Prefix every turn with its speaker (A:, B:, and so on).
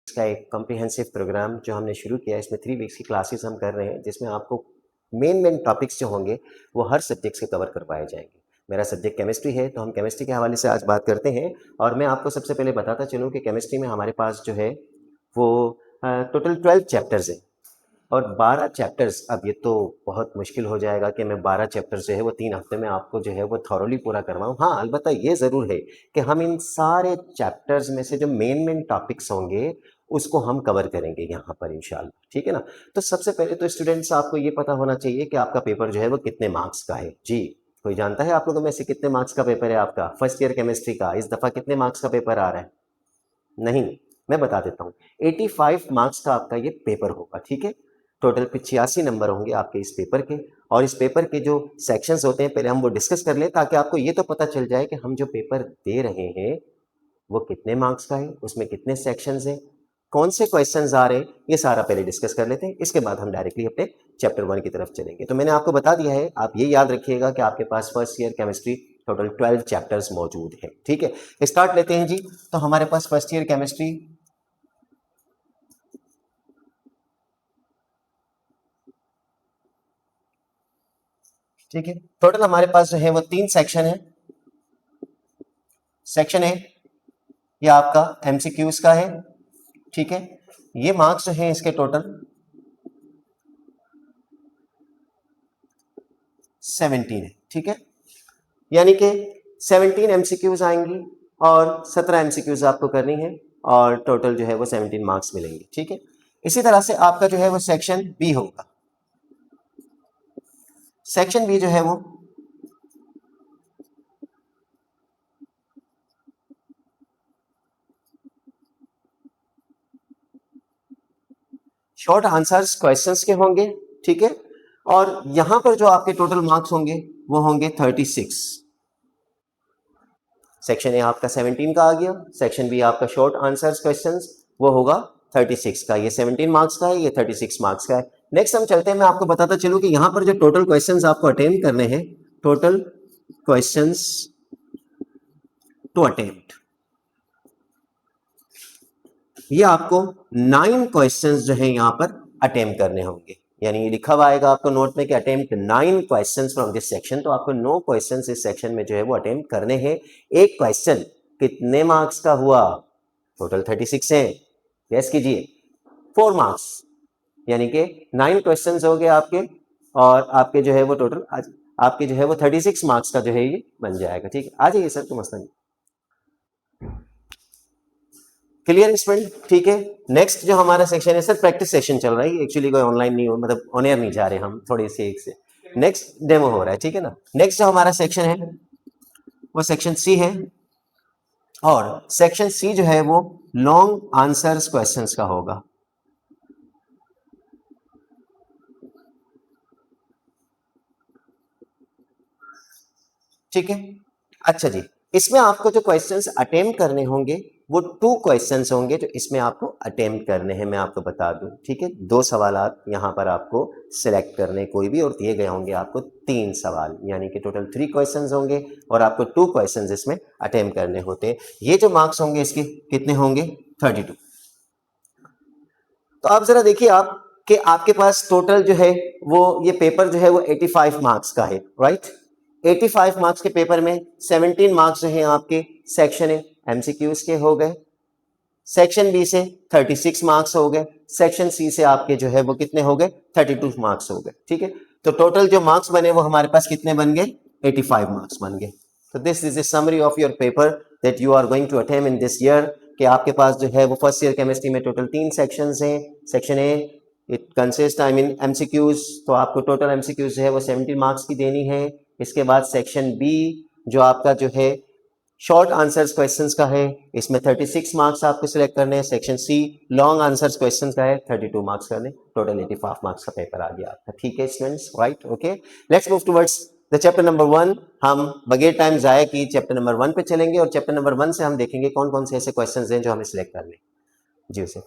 A: इसका एक comprehensive programme जो हमने शुरू किया है, इसमें 3 वीक्स की क्लासेस हम कर रहे हैं, जिसमें आपको मेन टॉपिक्स जो होंगे वो हर सब्जेक्ट से कवर करवाए जाएंगे। मेरा सब्जेक्ट केमिस्ट्री है, तो हम केमिस्ट्री के हवाले से आज बात करते हैं। और मैं आपको सबसे पहले बताता चलूँ कि केमिस्ट्री में हमारे पास जो है वो टोटल 12 चैप्टर्स हैं और 12 चैप्टर्स। अब ये तो बहुत मुश्किल हो जाएगा कि मैं 12 चैप्टर्स जो है वो 3 हफ्ते में आपको जो है वो थॉरोली पूरा करवाऊँ। हाँ, अलबत्ता ये ज़रूर है कि हम इन सारे चैप्टर्स में से जो मेन टॉपिक्स होंगे उसको हम कवर करेंगे यहाँ पर इंशाल्लाह, ठीक है ना। तो सबसे पहले तो स्टूडेंट्स आपको ये पता होना चाहिए कि आपका पेपर जो है वो कितने मार्क्स का है। जी, कोई जानता है आप लोगों में से कितने मार्क्स का पेपर है आपका फर्स्ट ईयर केमिस्ट्री का? इस दफ़ा कितने मार्क्स का पेपर आ रहा है? नहीं, मैं बता देता हूँ। 85 मार्क्स का आपका ये पेपर होगा, ठीक है। टोटल 85 नंबर होंगे आपके इस पेपर के। और इस पेपर के जो सेक्शंस होते हैं पहले हम वो डिस्कस कर लें, ताकि आपको ये तो पता चल जाए कि हम जो पेपर दे रहे हैं वो कितने मार्क्स का है, उसमें कितने सेक्शंस हैं, कौन से क्वेश्चंस आ रहे हैं, ये सारा पहले डिस्कस कर लेते हैं। इसके बाद हम डायरेक्टली अपने चैप्टर 1 की तरफ चलेंगे। तो मैंने आपको बता दिया है, आप ये याद रखिएगा कि आपके पास first year chemistry total 12 chapters मौजूद है, ठीक है। स्टार्ट लेते हैं जी। तो हमारे पास फर्स्ट ईयर केमिस्ट्री ठीक है, टोटल हमारे पास जो है वो 3 सेक्शन है। सेक्शन ए ये आपका एमसीक्यूज का है, ठीक है। ये मार्क्स जो है इसके टोटल 17 है, ठीक है। यानी कि 17 एमसीक्यूज आएंगी और 17 एमसीक्यूज आपको करनी है और टोटल जो है वो 17 मार्क्स मिलेंगे, ठीक है। इसी तरह से आपका जो है वो सेक्शन बी होगा। सेक्शन बी जो है वो शॉर्ट आंसर्स क्वेश्चंस के होंगे, ठीक है। और यहां पर जो आपके टोटल मार्क्स होंगे वो होंगे 36। सेक्शन ए आपका 17 का आ गया, सेक्शन बी आपका शॉर्ट आंसर्स क्वेश्चंस वो होगा 36 का। ये 17 मार्क्स का है, ये 36 मार्क्स का है। नेक्स्ट हम चलते हैं, मैं आपको बताता चलूं कि यहां पर जो टोटल क्वेश्चंस आपको अटेम्प्ट करने हैं, टोटल क्वेश्चंस टू अटेम्प्ट, ये आपको 9 क्वेश्चंस जो है यहां पर अटेम्प्ट करने होंगे। यानी लिखा हुआ आएगा आपको नोट में कि attempt 9 questions from this section. तो आपको 9 क्वेश्चंस इस सेक्शन में जो है वो अटेम्प्ट करने हैं। एक क्वेश्चन कितने मार्क्स का हुआ? टोटल 36 है, गैस कीजिए। 4 मार्क्स, यानी कि 9 क्वेश्चंस हो गए आपके और आपके जो है वो टोटल आपके जो है वो 36 मार्क्स का जो है ये बन जाएगा, ठीक है। आ जाइए सर, तो मसला नहीं। क्लियर स्टूडेंट, ठीक है। नेक्स्ट जो हमारा सेक्शन है सर, प्रैक्टिस सेशन चल रहा है एक्चुअली, कोई ऑनलाइन नहीं हो, मतलब ऑन एयर नहीं जा रहे हम, थोड़ी सी एक से नेक्स्ट डेमो हो रहा है, ठीक है ना। नेक्स्ट जो हमारा सेक्शन है वो सेक्शन सी है और सेक्शन सी जो है वो लॉन्ग आंसर्स क्वेश्चंस का होगा, ठीक है। अच्छा जी, इसमें आपको जो क्वेश्चंस अटेम्प्ट करने होंगे वो 2 क्वेश्चंस होंगे जो इसमें आपको अटेम्प्ट करने हैं। मैं आपको बता दूं, ठीक है। 2 सवालात यहां पर आपको सिलेक्ट करने कोई भी, और दिए गए होंगे आपको 3 सवाल, यानी कि टोटल 3 क्वेश्चंस होंगे और आपको 2 क्वेश्चंस इसमें अटेम्प्ट करने होते हैं। ये जो मार्क्स होंगे इसके कितने होंगे? 32। तो आप जरा देखिए आप कि आपके पास टोटल जो है वो ये पेपर जो है वो 85 मार्क्स का है, राइट। 85 मार्क्स के पेपर में 17 मार्क्स जो है आपके सेक्शन ए एमसीक्यूज के हो गए, सेक्शन बी से 36 मार्क्स हो गए, सेक्शन सी से आपके जो है वो कितने हो गए? 32 मार्क्स हो गए, ठीक है। तो टोटल जो मार्क्स बने वो हमारे पास कितने बन गए? 85 मार्क्स बन गए। तो this is a summary of your paper that you are going to attempt in this year. कि आपके पास जो है वो फर्स्ट ईयर केमिस्ट्री में टोटल 3 सेक्शंस हैं। Section A it consist I mean MCQs, तो आपको टोटल एमसीक्यूज जो है वो 70 मार्क्स की देनी है। इसके बाद सेक्शन बी जो आपका जो है शॉर्ट आंसर्स क्वेश्चंस का है, इसमें 36 मार्क्स आपको सिलेक्ट करने हैं। Section C long answers questions का है, 32 मार्क्स करने, टोटल 85 मार्क्स का पेपर आ गया आपका, ठीक है students, right. Okay, let's move towards the chapter number 1। हम बगैर टाइम जाया कि चैप्टर नंबर 1 पे चलेंगे और चैप्टर नंबर 1 से हम देखेंगे कौन कौन से ऐसे क्वेश्चंस हैं जो हमें सिलेक्ट करने। जी उसे